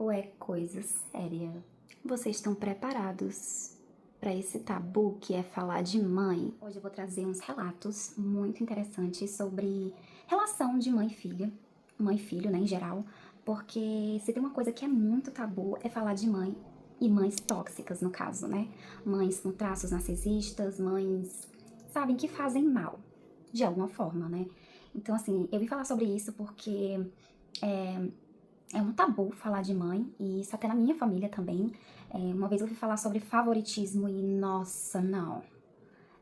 papo é coisa séria. Vocês estão preparados para esse tabu que é falar de mãe? Hoje eu vou trazer uns relatos muito interessantes sobre relação de mãe e filho, né, em geral, porque se tem uma coisa que é muito tabu é falar de mãe e mães tóxicas, no caso, né? Mães com traços narcisistas, mães, sabem, que fazem mal, de alguma forma, né? Então, assim, eu vim falar sobre isso porque é um tabu falar de mãe, e isso até na minha família também. Uma vez eu ouvi falar sobre favoritismo e, nossa, não.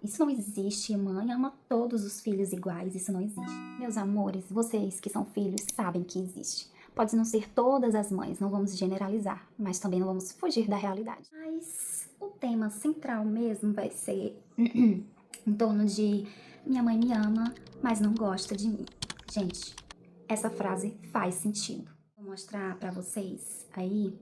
Isso não existe, mãe ama todos os filhos iguais, isso não existe. Meus amores, vocês que são filhos sabem que existe. Pode não ser todas as mães, não vamos generalizar, mas também não vamos fugir da realidade. Mas o tema central mesmo vai ser em torno de minha mãe me ama, mas não gosta de mim. Gente, essa frase faz sentido. Vou mostrar pra vocês aí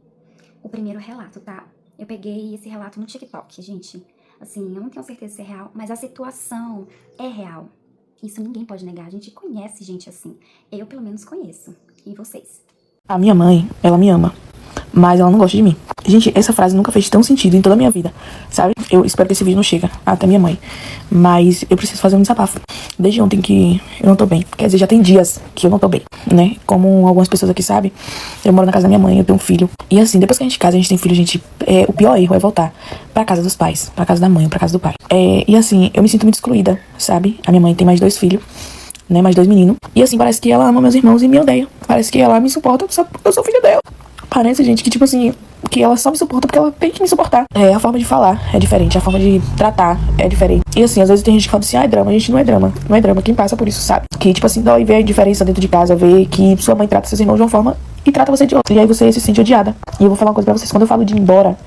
o primeiro relato, tá? Eu peguei esse relato no TikTok, gente. Assim, eu não tenho certeza se é real, mas a situação é real. Isso ninguém pode negar. A gente conhece gente assim. Eu, pelo menos, conheço. E vocês? A minha mãe, ela me ama, mas ela não gosta de mim. Gente, essa frase nunca fez tão sentido em toda a minha vida, sabe? Eu espero que esse vídeo não chegue até minha mãe, mas eu preciso fazer um desabafo. Desde ontem que eu não tô bem. Quer dizer, já tem dias que eu não tô bem, né? Como algumas pessoas aqui sabem, eu moro na casa da minha mãe, eu tenho um filho. E assim, depois que a gente casa, a gente tem filho, gente, o pior erro é voltar pra casa dos pais, pra casa da mãe, pra casa do pai. E assim, eu me sinto muito excluída, sabe? A minha mãe tem mais 2 filhos, né, mais 2 meninos. E assim, parece que ela ama meus irmãos e me odeia. Parece que ela me suporta só porque eu sou filho dela. Parece, gente, que tipo assim, que ela só me suporta porque ela tem que me suportar. A forma de falar é diferente, a forma de tratar é diferente. E assim, às vezes tem gente que fala assim, é drama. Gente, não é drama. Não é drama. Quem passa por isso sabe. Que tipo assim, dói ver a diferença dentro de casa, ver que sua mãe trata seus irmãos de uma forma e trata você de outra. E aí você se sente odiada. E eu vou falar uma coisa pra vocês, quando eu falo de ir embora,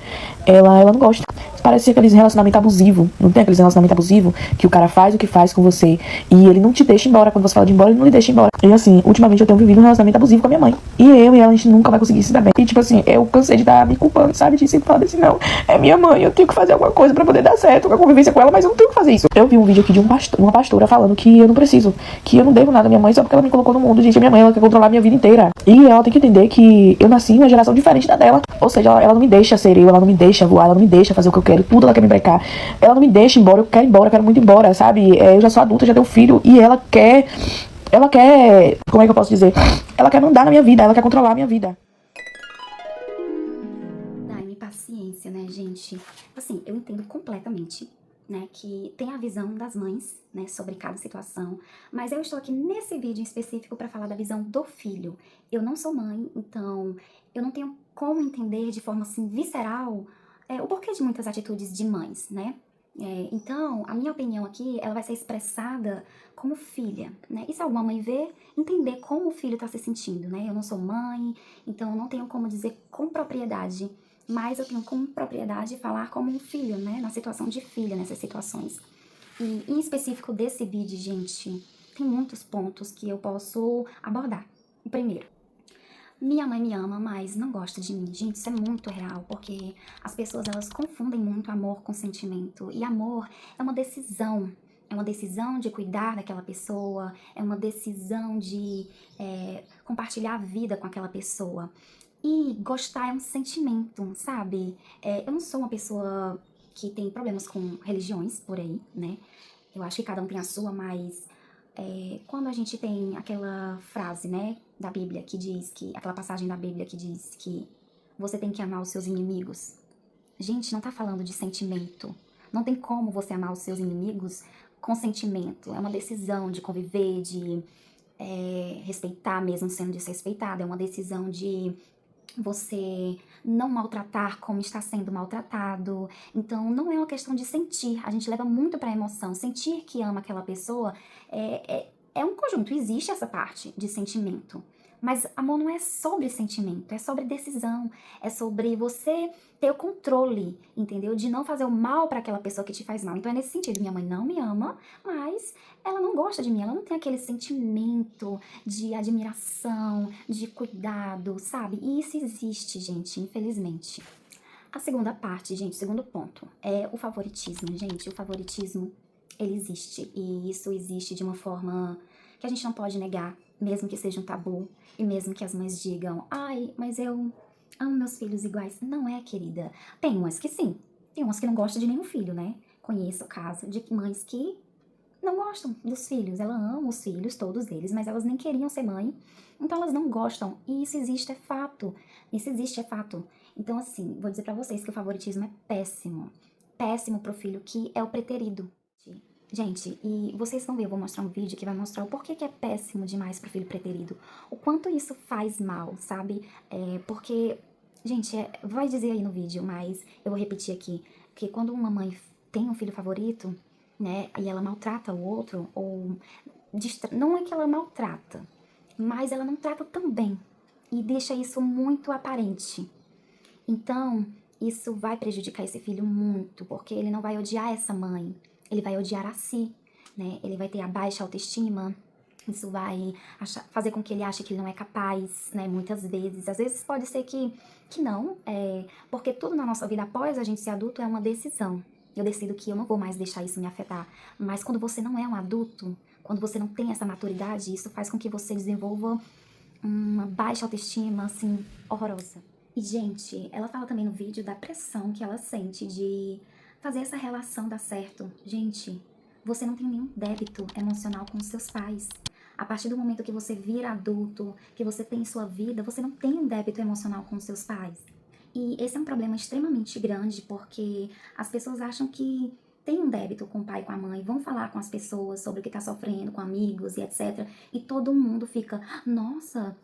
ela não gosta. Parece aqueles relacionamentos abusivos. Não tem aqueles relacionamentos abusivos que o cara faz o que faz com você e ele não te deixa embora. Quando você fala de ir embora, ele não lhe deixa embora. E assim, ultimamente eu tenho vivido um relacionamento abusivo com a minha mãe. E eu e ela, a gente nunca vai conseguir se dar bem. E tipo assim, eu cansei de estar me culpando, sabe? De sempre falar assim, não, é minha mãe, eu tenho que fazer alguma coisa pra poder dar certo com a convivência com ela, mas eu não tenho que fazer isso. Eu vi um vídeo aqui de uma pastora falando que eu não preciso, que eu não devo nada à minha mãe só porque ela me colocou no mundo. Gente, a minha mãe, ela quer controlar a minha vida inteira. E ela tem que entender que eu nasci em uma geração diferente da dela. Ou seja, ela não me deixa ser eu, ela não me deixa voar, ela não me deixa fazer o que eu quero, tudo ela quer me brecar. Ela não me deixa ir embora, eu quero muito ir embora, sabe? Eu já sou adulta, já tenho filho, e ela quer, como é que eu posso dizer? Ela quer mandar na minha vida, ela quer controlar a minha vida. Dai-me paciência, né, gente? Assim, eu entendo completamente, né, que tem a visão das mães, né, sobre cada situação, mas eu estou aqui nesse vídeo em específico para falar da visão do filho. Eu não sou mãe, então eu não tenho como entender de forma assim visceral o porquê de muitas atitudes de mães, né? Então, a minha opinião aqui, ela vai ser expressada como filha, né? E se alguma mãe ver, entender como o filho está se sentindo, né? Eu não sou mãe, então eu não tenho como dizer com propriedade, mas eu tenho como propriedade falar como um filho, né? Na situação de filha, nessas situações. E em específico desse vídeo, gente, tem muitos pontos que eu posso abordar. O primeiro, minha mãe me ama, mas não gosta de mim. Gente, isso é muito real, porque as pessoas, elas confundem muito amor com sentimento. E amor é uma decisão. É uma decisão de cuidar daquela pessoa, é uma decisão de compartilhar a vida com aquela pessoa. E gostar é um sentimento, sabe? Eu não sou uma pessoa que tem problemas com religiões por aí, né? Eu acho que cada um tem a sua, mas quando a gente tem aquela frase, né, da Bíblia que diz que, aquela passagem da Bíblia que diz que você tem que amar os seus inimigos. Gente, não tá falando de sentimento. Não tem como você amar os seus inimigos com sentimento. É uma decisão de conviver, de respeitar mesmo sendo desrespeitada. É uma decisão de você não maltratar como está sendo maltratado. Então, não é uma questão de sentir. A gente leva muito para a emoção. Sentir que ama aquela pessoa é um conjunto. Existe essa parte de sentimento. Mas amor não é sobre sentimento, é sobre decisão, é sobre você ter o controle, entendeu? De não fazer o mal para aquela pessoa que te faz mal. Então é nesse sentido, minha mãe não me ama, mas ela não gosta de mim, ela não tem aquele sentimento de admiração, de cuidado, sabe? E isso existe, gente, infelizmente. A segunda parte, gente, o segundo ponto, é o favoritismo, gente. O favoritismo, ele existe, e isso existe de uma forma que a gente não pode negar, mesmo que seja um tabu, e mesmo que as mães digam, ai, mas eu amo meus filhos iguais. Não é, querida. Tem umas que sim. Tem umas que não gostam de nenhum filho, né? Conheço o caso de mães que não gostam dos filhos. Ela ama os filhos, todos eles, mas elas nem queriam ser mãe. Então elas não gostam. E isso existe, é fato. Isso existe, é fato. Então, assim, vou dizer pra vocês que o favoritismo é péssimo. Péssimo pro filho que é o preterido. Gente, e vocês vão ver, eu vou mostrar um vídeo que vai mostrar o porquê que é péssimo demais pro filho preterido. O quanto isso faz mal, sabe? Porque, gente, vai dizer aí no vídeo, mas eu vou repetir aqui. Que quando uma mãe tem um filho favorito, né, e ela maltrata o outro, ou não é que ela maltrata, mas ela não trata tão bem. E deixa isso muito aparente. Então, isso vai prejudicar esse filho muito, porque ele não vai odiar essa mãe. Ele vai odiar a si, né? Ele vai ter a baixa autoestima. Isso vai fazer com que ele ache que ele não é capaz, né? Muitas vezes. Às vezes pode ser que não, porque tudo na nossa vida após a gente ser adulto é uma decisão. Eu decido que eu não vou mais deixar isso me afetar. Mas quando você não é um adulto, quando você não tem essa maturidade, isso faz com que você desenvolva uma baixa autoestima, assim, horrorosa. E, gente, ela fala também no vídeo da pressão que ela sente de fazer essa relação dar certo. Gente, você não tem nenhum débito emocional com os seus pais. A partir do momento que você vira adulto, que você tem sua vida, você não tem um débito emocional com os seus pais. E esse é um problema extremamente grande, porque as pessoas acham que tem um débito com o pai e com a mãe, vão falar com as pessoas sobre o que está sofrendo, com amigos e etc. E todo mundo fica, nossa,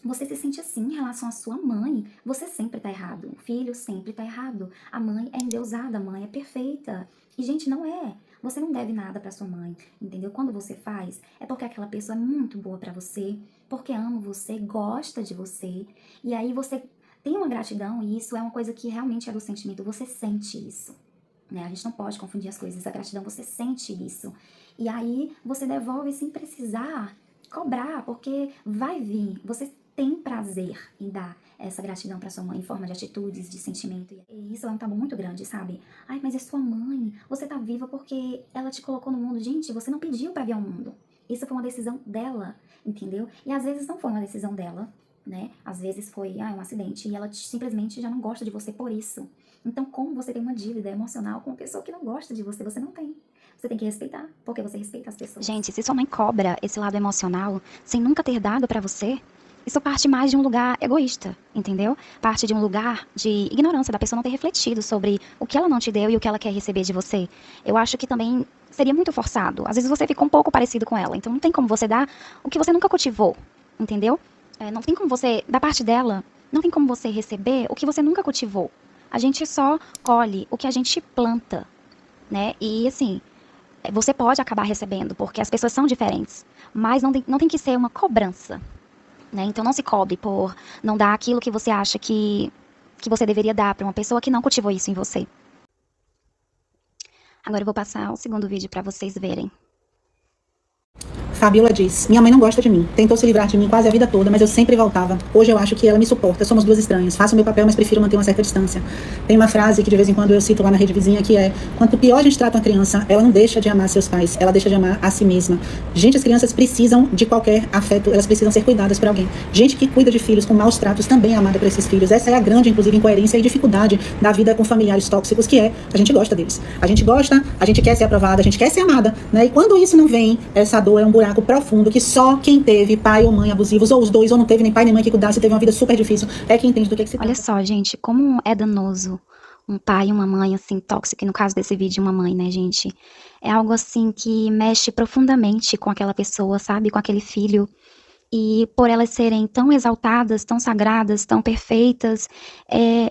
você se sente assim em relação à sua mãe, você sempre tá errado, o filho sempre tá errado, a mãe é endeusada, a mãe é perfeita. E, gente, não é. Você não deve nada pra sua mãe, entendeu? Quando você faz, é porque aquela pessoa é muito boa pra você, porque ama você, gosta de você, e aí você tem uma gratidão, e isso é uma coisa que realmente é do sentimento, você sente isso, né? A gente não pode confundir as coisas, a gratidão, você sente isso. E aí você devolve sem precisar cobrar, porque vai vir, você tem prazer em dar essa gratidão pra sua mãe em forma de atitudes, de sentimento. E isso é um tabu muito grande, sabe? Ai, mas é sua mãe, você tá viva porque ela te colocou no mundo. Gente, você não pediu pra vir ao mundo. Isso foi uma decisão dela, entendeu? E às vezes não foi uma decisão dela, né? Às vezes foi, um acidente, e ela simplesmente já não gosta de você por isso. Então, como você tem uma dívida emocional com uma pessoa que não gosta de você? Você não tem. Você tem que respeitar, porque você respeita as pessoas. Gente, se sua mãe cobra esse lado emocional sem nunca ter dado pra você, isso parte mais de um lugar egoísta, entendeu? Parte de um lugar de ignorância, da pessoa não ter refletido sobre o que ela não te deu e o que ela quer receber de você. Eu acho que também seria muito forçado. Às vezes você fica um pouco parecido com ela, então não tem como você dar o que você nunca cultivou, entendeu? Não tem como você, da parte dela, não tem como você receber o que você nunca cultivou. A gente só colhe o que a gente planta, né? E assim, você pode acabar recebendo, porque as pessoas são diferentes, mas não tem que ser uma cobrança, né? Então não se cobre por não dar aquilo que você acha que você deveria dar para uma pessoa que não cultivou isso em você. Agora eu vou passar o segundo vídeo para vocês verem. Fabiola diz, minha mãe não gosta de mim, tentou se livrar de mim quase a vida toda, mas eu sempre voltava. Hoje eu acho que ela me suporta, somos duas estranhas, faço o meu papel, mas prefiro manter uma certa distância. Tem uma frase que de vez em quando eu cito lá na rede vizinha, que é, quanto pior a gente trata uma criança, ela não deixa de amar seus pais, ela deixa de amar a si mesma. Gente, as crianças precisam de qualquer afeto, elas precisam ser cuidadas por alguém. Gente que cuida de filhos com maus tratos também é amada por esses filhos. Essa é a grande, inclusive, incoerência e dificuldade da vida com familiares tóxicos, que é, a gente gosta deles. A gente gosta, a gente quer ser aprovada, a gente quer ser amada, né? E quando isso não vem, essa dor é um buraco profundo que só quem teve pai ou mãe abusivos, ou os dois, ou não teve nem pai nem mãe que cuidasse, teve uma vida super difícil, é que entende do que se trata. Olha só, gente, como é danoso um pai e uma mãe, assim, tóxica, e no caso desse vídeo, uma mãe, né, gente? É algo, assim, que mexe profundamente com aquela pessoa, sabe? Com aquele filho. E por elas serem tão exaltadas, tão sagradas, tão perfeitas,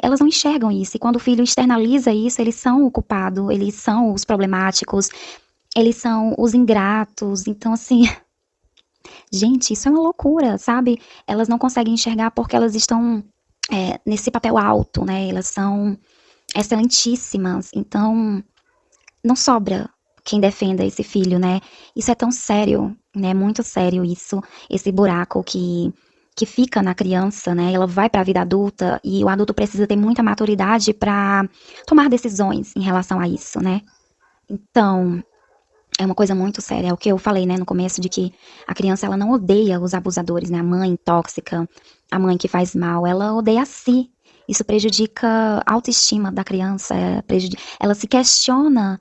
elas não enxergam isso. E quando o filho externaliza isso, eles são o culpado, eles são os problemáticos, eles são os ingratos. Então, assim, gente, isso é uma loucura, sabe? Elas não conseguem enxergar porque elas estão nesse papel alto, né? Elas são excelentíssimas. Então, não sobra quem defenda esse filho, né? Isso é tão sério, né? Muito sério isso, esse buraco que fica na criança, né? Ela vai para a vida adulta e o adulto precisa ter muita maturidade para tomar decisões em relação a isso, né? Então, é uma coisa muito séria. É o que eu falei, né, no começo, de que a criança, ela não odeia os abusadores, né? A mãe tóxica, a mãe que faz mal, ela odeia a si. Isso prejudica a autoestima da criança, ela se questiona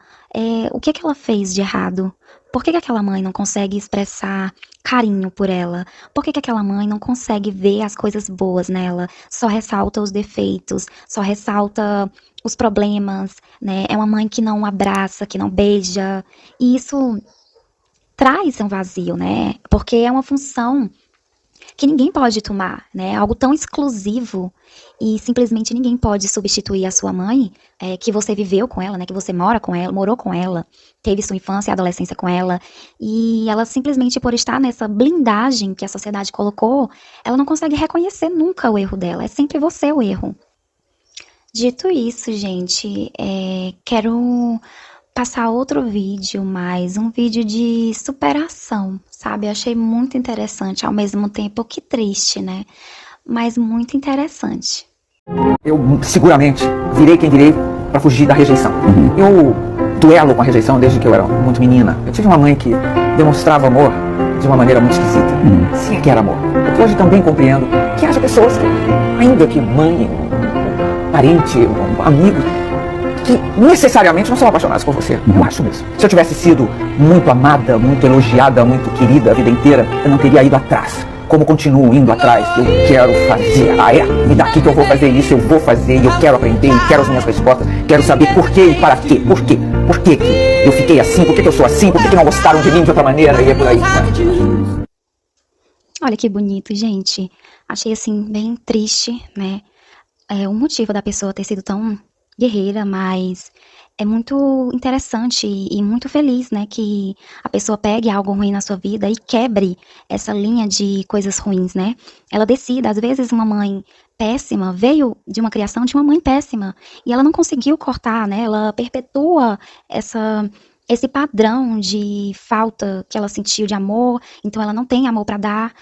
o que ela fez de errado. Por que aquela mãe não consegue expressar carinho por ela? Por que aquela mãe não consegue ver as coisas boas nela? Só ressalta os defeitos, só ressalta os problemas, né? É uma mãe que não abraça, que não beija. E isso traz um vazio, né? Porque é uma função que ninguém pode tomar, né? Algo tão exclusivo e simplesmente ninguém pode substituir a sua mãe, que você viveu com ela, né? Que você morou com ela, teve sua infância e adolescência com ela, e ela simplesmente por estar nessa blindagem que a sociedade colocou, ela não consegue reconhecer nunca o erro dela, é sempre você o erro. Dito isso, gente, quero passar outro vídeo, mais um vídeo de superação, sabe? Eu achei muito interessante, ao mesmo tempo que triste, né? Mas muito interessante. Eu seguramente virei quem virei para fugir da rejeição. Eu duelo com a rejeição desde que eu era muito menina. Eu tive uma mãe que demonstrava amor de uma maneira muito esquisita. Se é que era amor. Porque hoje também compreendo que haja pessoas que, ainda que mãe, parente, amigo, que necessariamente não são apaixonados por você. Eu acho isso. Se eu tivesse sido muito amada, muito elogiada, muito querida a vida inteira, eu não teria ido atrás. Como continuo indo atrás, eu quero fazer. E daqui que eu vou fazer isso, eu vou fazer, e eu quero aprender, e quero as minhas respostas, quero saber por quê e para quê, por quê, por que eu fiquei assim, por que eu sou assim, por que não gostaram de mim de outra maneira, e é por aí. Olha que bonito, gente. Achei assim, bem triste, né? O motivo da pessoa ter sido tão guerreira, mas é muito interessante e muito feliz, né, que a pessoa pegue algo ruim na sua vida e quebre essa linha de coisas ruins, né? Ela decida, às vezes uma mãe péssima veio de uma criação de uma mãe péssima e ela não conseguiu cortar, né? Ela perpetua esse padrão de falta que ela sentiu de amor, então ela não tem amor para dar,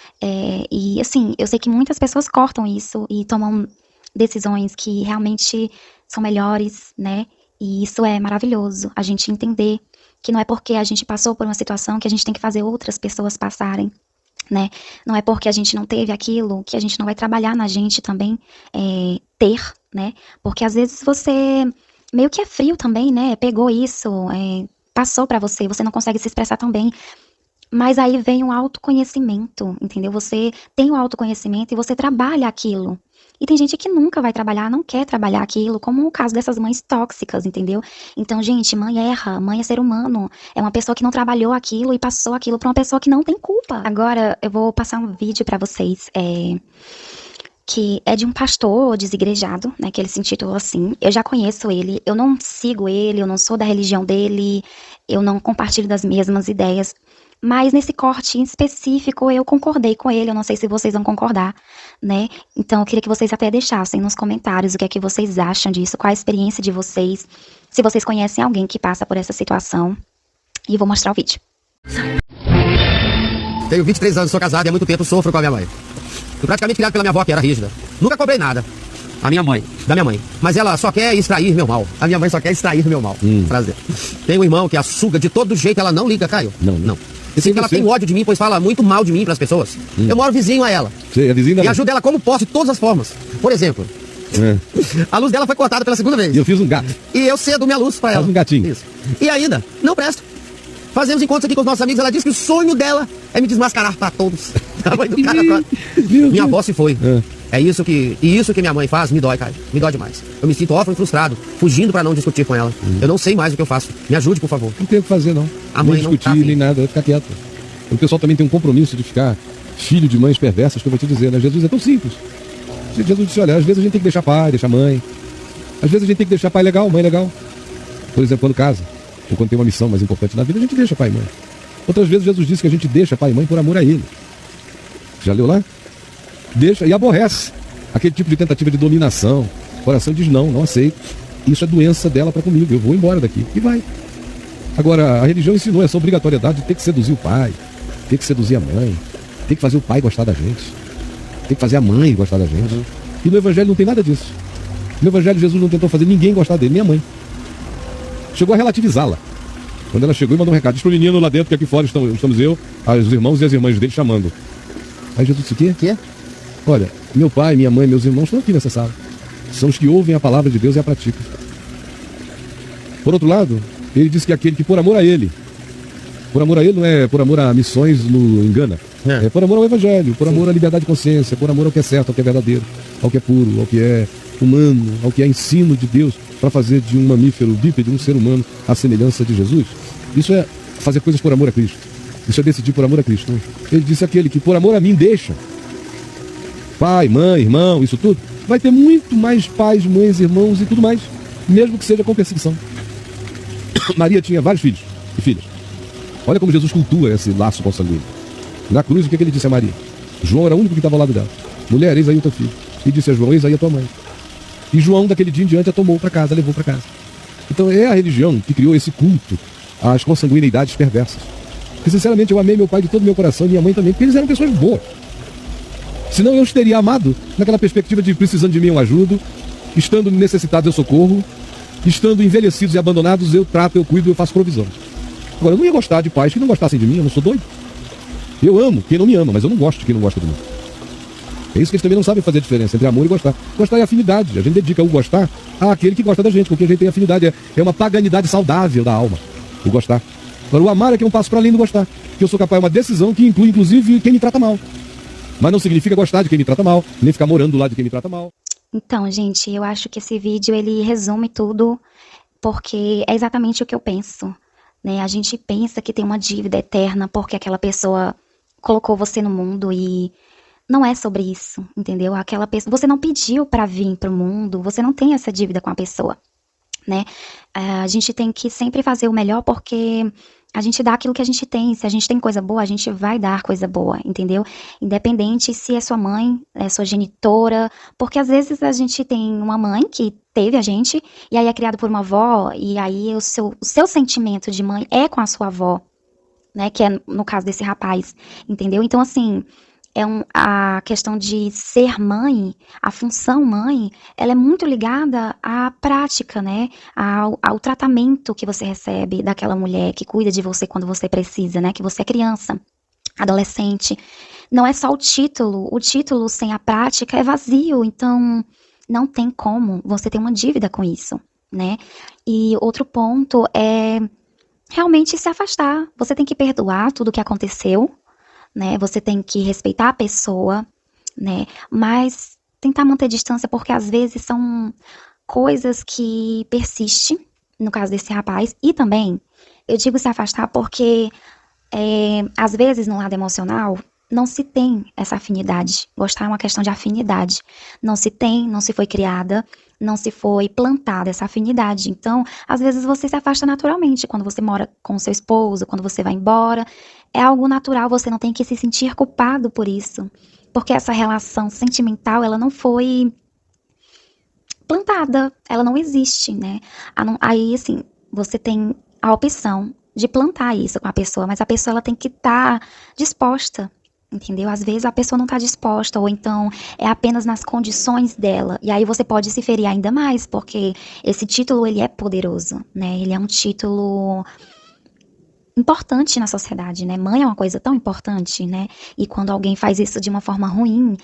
e assim, eu sei que muitas pessoas cortam isso e tomam decisões que realmente são melhores, né? E isso é maravilhoso, a gente entender que não é porque a gente passou por uma situação que a gente tem que fazer outras pessoas passarem, né? Não é porque a gente não teve aquilo que a gente não vai trabalhar na gente também ter, né? Porque às vezes você meio que é frio também, né? Pegou isso, passou pra você, você não consegue se expressar tão bem. Mas aí vem o autoconhecimento, entendeu? Você tem o autoconhecimento e você trabalha aquilo. E tem gente que nunca vai trabalhar, não quer trabalhar aquilo, como o caso dessas mães tóxicas, entendeu? Então, gente, mãe erra, mãe é ser humano. É uma pessoa que não trabalhou aquilo e passou aquilo pra uma pessoa que não tem culpa. Agora, eu vou passar um vídeo pra vocês, que é de um pastor desigrejado, né, que ele se intitulou assim. Eu já conheço ele, eu não sigo ele, eu não sou da religião dele, eu não compartilho das mesmas ideias. Mas nesse corte em específico eu concordei com ele, eu não sei se vocês vão concordar, né? Então eu queria que vocês até deixassem nos comentários o que é que vocês acham disso, qual a experiência de vocês, se vocês conhecem alguém que passa por essa situação. E vou mostrar o vídeo. Tenho 23 anos, sou casado e há muito tempo sofro com a minha mãe. Fui praticamente criado pela minha avó, que era rígida. Nunca cobrei nada. Da minha mãe. Mas ela só quer extrair meu mal. A minha mãe só quer extrair meu mal. Prazer. Tem um irmão que a suga de todo jeito, ela não liga, Caio. Não. Sim, ela tem ódio de mim, pois fala muito mal de mim pras pessoas. Eu moro vizinho a ela. Sim, é vizinho da... E ajudo ela como posso, de todas as formas. Por exemplo, a luz dela foi cortada pela segunda vez. E eu fiz um gato. E eu cedo minha luz pra ela. Faz um gatinho. Isso. E ainda, não presta. Fazemos encontros aqui com os nossos amigos. Ela diz que o sonho dela é me desmascarar pra todos. A mãe do cara toda. Minha avó se foi. Isso que minha mãe faz me dói, Caio. Me dói demais. Eu me sinto órfão e frustrado, fugindo pra não discutir com ela. Eu não sei mais o que eu faço. Me ajude, por favor. Não tem o que fazer, não. A mãe nem discutir, não tá nem nada. Ficar quieto. O pessoal também tem um compromisso de ficar filho de mães perversas, que eu vou te dizer, né? Jesus é tão simples. Jesus disse, olha, às vezes a gente tem que deixar pai, deixar mãe. Às vezes a gente tem que deixar pai legal, mãe legal. Por exemplo, quando casa, ou quando tem uma missão mais importante na vida, a gente deixa pai e mãe. Outras vezes Jesus disse que a gente deixa pai e mãe por amor a ele. Já leu lá? Deixa e aborrece. Aquele tipo de tentativa de dominação. O coração diz não aceito. Isso é doença dela para comigo, eu vou embora daqui. E vai. Agora, a religião ensinou essa obrigatoriedade de ter que seduzir o pai, ter que seduzir a mãe, ter que fazer o pai gostar da gente, ter que fazer a mãe gostar da gente. E no Evangelho não tem nada disso. No Evangelho Jesus não tentou fazer ninguém gostar dele, nem a mãe. Chegou a relativizá-la. Quando ela chegou e mandou um recado, diz pro menino lá dentro que aqui fora estamos eu, os irmãos e as irmãs dele chamando. Aí Jesus disse, o quê? Quê? Olha, meu pai, minha mãe, meus irmãos estão aqui nessa sala. são os que ouvem a palavra de Deus e a praticam. Por outro lado, ele diz que aquele que por amor a ele não é por amor a missões no engana. É por amor ao evangelho, por amor à liberdade de consciência, por amor ao que é certo, ao que é verdadeiro, ao que é puro, ao que é humano, ao que é ensino de Deus, para fazer de um mamífero bípede um ser humano à semelhança de Jesus. Isso é fazer coisas por amor a Cristo. Isso é decidir por amor a Cristo. Ele disse aquele que por amor a mim deixa pai, mãe, irmão, isso tudo, vai ter muito mais pais, mães, irmãos e tudo mais, mesmo que seja com perseguição. Maria tinha vários filhos e filhas. Olha como Jesus cultua esse laço consanguíneo. Na cruz, o que ele disse a Maria? João era o único que estava ao lado dela. Mulher, eis aí o teu filho. E disse a João, eis aí a tua mãe. E João, daquele dia em diante, a tomou para casa, levou para casa. Então é a religião que criou esse culto às consanguinidades perversas. Porque, sinceramente, eu amei meu pai de todo o meu coração e minha mãe também, porque eles eram pessoas boas. Senão eu os teria amado naquela perspectiva de precisando de mim eu ajudo, estando necessitados eu socorro, estando envelhecidos e abandonados eu trato, eu cuido, eu faço provisão. Agora, eu não ia gostar de pais que não gostassem de mim, eu não sou doido. Eu amo quem não me ama, mas eu não gosto de quem não gosta de mim. É isso que eles também não sabem fazer a diferença entre amor e gostar. Gostar é afinidade. A gente dedica o gostar àquele que gosta da gente, com quem a gente tem afinidade. É uma paganidade saudável da alma, o gostar. Agora, o amar é que é um passo para além do gostar. Que eu sou capaz, é uma decisão que inclui, inclusive, quem me trata mal. Mas não significa gostar de quem me trata mal, nem ficar morando do lado de quem me trata mal. Então, gente, eu acho que esse vídeo, ele resume tudo, porque é exatamente o que eu penso, né? A gente pensa que tem uma dívida eterna porque aquela pessoa colocou você no mundo e não é sobre isso, entendeu? Aquela pessoa, você não pediu para vir pro mundo, você não tem essa dívida com a pessoa, né? A gente tem que sempre fazer o melhor porque a gente dá aquilo que a gente tem. Se a gente tem coisa boa, a gente vai dar coisa boa, entendeu? Independente se é sua mãe, é sua genitora, porque às vezes a gente tem uma mãe que teve a gente, e aí é criado por uma avó, e aí o seu sentimento de mãe é com a sua avó, né? Que é no caso desse rapaz, entendeu? Então, assim, a questão de ser mãe, a função mãe, ela é muito ligada à prática, né? Ao tratamento que você recebe daquela mulher que cuida de você quando você precisa, né? Que você é criança, adolescente. Não é só o título sem a prática é vazio, então não tem como você ter uma dívida com isso, né? E outro ponto é realmente se afastar. Você tem que perdoar tudo o que aconteceu, né? Você tem que respeitar a pessoa, né? Mas tentar manter distância, porque às vezes são coisas que persistem, no caso desse rapaz. E também, eu digo se afastar porque, às vezes, no lado emocional, não se tem essa afinidade. Gostar é uma questão de afinidade. Não se tem, não se foi criada, não se foi plantada essa afinidade. Então, às vezes você se afasta naturalmente quando você mora com o seu esposo, quando você vai embora. É algo natural, você não tem que se sentir culpado por isso. Porque essa relação sentimental, ela não foi plantada, ela não existe, né? Aí, assim, você tem a opção de plantar isso com a pessoa, mas a pessoa ela tem que estar disposta, entendeu? Às vezes a pessoa não está disposta, ou então é apenas nas condições dela, e aí você pode se ferir ainda mais, porque esse título, ele é poderoso, né? Ele é um título importante na sociedade, né? Mãe é uma coisa tão importante, né? E quando alguém faz isso de uma forma ruim,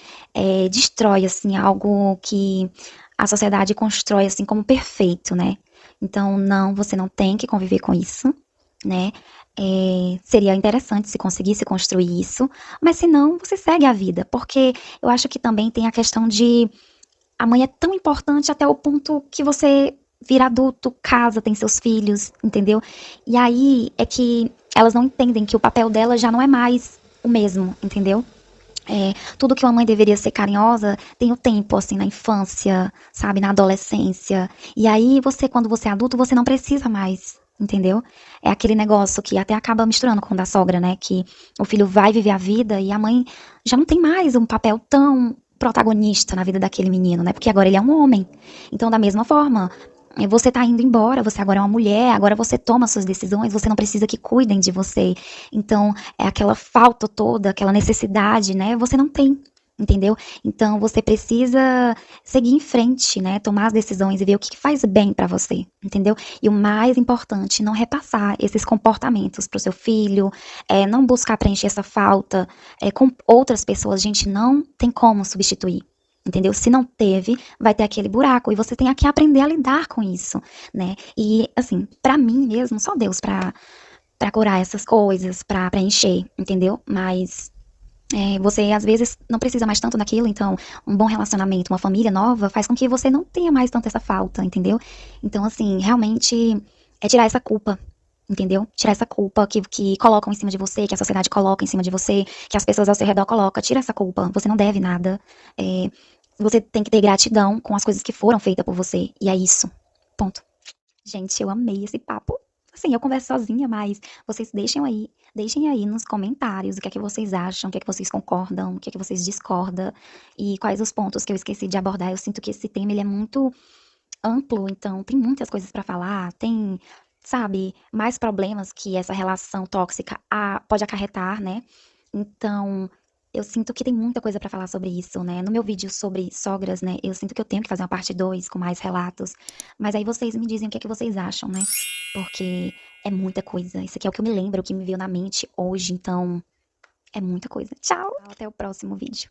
destrói, assim, algo que a sociedade constrói, assim, como perfeito, né? Então, não, você não tem que conviver com isso, né? Seria interessante se conseguisse construir isso, mas se não, você segue a vida, porque eu acho que também tem a questão de a mãe é tão importante até o ponto que você vira adulto, casa, tem seus filhos, entendeu? E aí é que elas não entendem que o papel dela já não é mais o mesmo, entendeu? Tudo que uma mãe deveria ser carinhosa tem o tempo, assim, na infância, sabe, na adolescência. E aí quando você é adulto, você não precisa mais, entendeu? É aquele negócio que até acaba misturando com o da sogra, né? Que o filho vai viver a vida e a mãe já não tem mais um papel tão protagonista na vida daquele menino, né? Porque agora ele é um homem. Então, da mesma forma, você tá indo embora, você agora é uma mulher, agora você toma suas decisões, você não precisa que cuidem de você. Então, é aquela falta toda, aquela necessidade, né? Você não tem, entendeu? Então, você precisa seguir em frente, né? Tomar as decisões e ver o que faz bem pra você, entendeu? E o mais importante, não repassar esses comportamentos pro seu filho, não buscar preencher essa falta com outras pessoas. A gente não tem como substituir, entendeu? Se não teve, vai ter aquele buraco e você tem que aprender a lidar com isso, né? E, assim, pra mim mesmo, só Deus pra curar essas coisas, pra preencher, entendeu? Mas você, às vezes, não precisa mais tanto daquilo, então, um bom relacionamento, uma família nova, faz com que você não tenha mais tanto essa falta, entendeu? Então, assim, realmente, é tirar essa culpa, entendeu? Tirar essa culpa que colocam em cima de você, que a sociedade coloca em cima de você, que as pessoas ao seu redor colocam. Tira essa culpa, você não deve nada. Você tem que ter gratidão com as coisas que foram feitas por você, e é isso. Ponto. Gente, eu amei esse papo. Assim, eu converso sozinha, mas vocês deixem aí nos comentários o que é que vocês acham, o que é que vocês concordam, o que é que vocês discordam e quais os pontos que eu esqueci de abordar. Eu sinto que esse tema ele é muito amplo, então tem muitas coisas pra falar, tem, sabe, mais problemas que essa relação tóxica pode acarretar, né? Então, eu sinto que tem muita coisa pra falar sobre isso, né? No meu vídeo sobre sogras, né, eu sinto que eu tenho que fazer uma parte 2 com mais relatos. Mas aí vocês me dizem o que é que vocês acham, né? Porque é muita coisa. Isso aqui é o que eu me lembro, o que me veio na mente hoje, então é muita coisa. Tchau! Até o próximo vídeo.